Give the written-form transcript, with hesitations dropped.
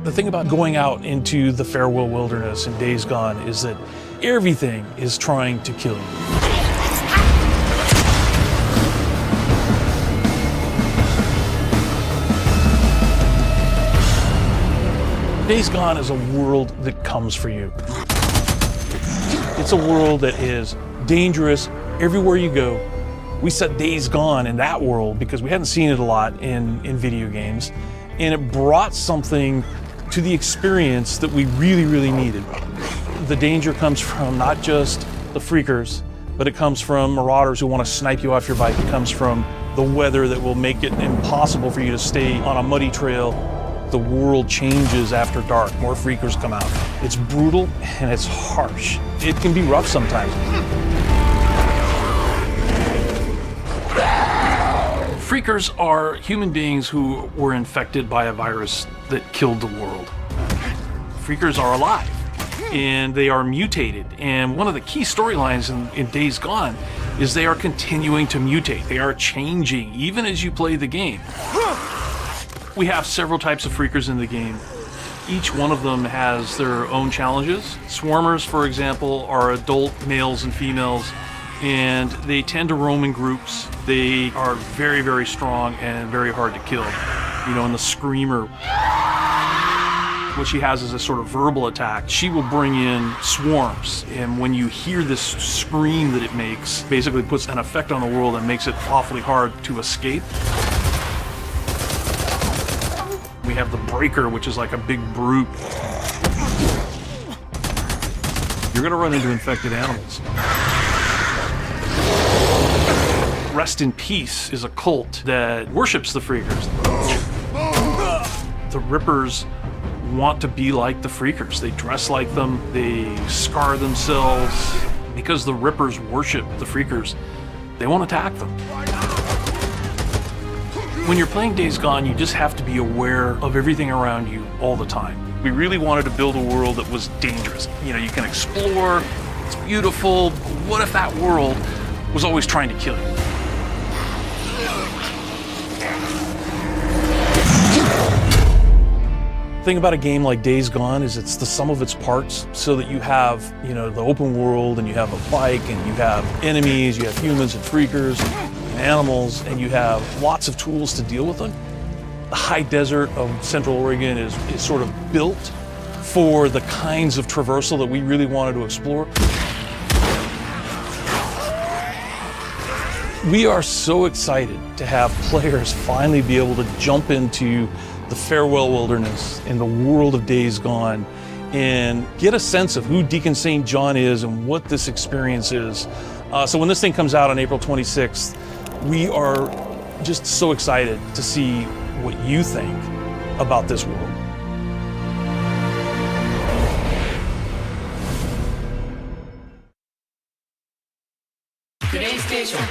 The thing about going out into the Farewell Wilderness in Days Gone is that everything is trying to kill you. Days Gone is a world that comes for you. It's a world that is dangerous everywhere you go. We set Days Gone in that world because we hadn't seen it a lot in video games, and it brought something to the experience that we really needed. The danger comes from not just the freakers, but it comes from marauders who want to snipe you off your bike. It comes from the weather that will make it impossible for you to stay on a muddy trail. The world changes after dark. More freakers come out. It's brutal and it's harsh. It can be rough sometimes. Freakers are human beings who were infected by a virus that killed the world. Freakers are alive and they are mutated. And one of the key storylines in Days Gone is they are continuing to mutate. They are changing even as you play the game. We have several types of freakers in the game. Each one of them has their own challenges. Swarmers, for example, are adult males and females, and they tend to roam in groups. They are very strong and very hard to kill. You know, in the Screamer, what she has is a sort of verbal attack. She will bring in swarms, and when you hear this scream that it makes, basically puts an effect on the world and makes it awfully hard to escape. We have the Breaker, which is like a big brute. You're gonna run into infected animals. Rest in Peace is a cult that worships the Freakers. The Rippers want to be like the Freakers. They dress like them, they scar themselves. Because the Rippers worship the Freakers, they won't attack them. When you're playing Days Gone, you just have to be aware of everything around you all the time. We really wanted to build a world that was dangerous. You know, you can explore, it's beautiful, but what if that world was always trying to kill you? The thing about a game like Days Gone is it's the sum of its parts, so that you have, you know, the open world, and you have a bike, and you have enemies, you have humans and freakers, and animals, and you have lots of tools to deal with them. The high desert of Central Oregon is sort of built for the kinds of traversal that we really wanted to explore. We are so excited to have players finally be able to jump into the Farewell Wilderness in the world of Days Gone and get a sense of who Deacon St. John is and what this experience is. So when this thing comes out on April 26th, we are just so excited to see what you think about this world. Today's station.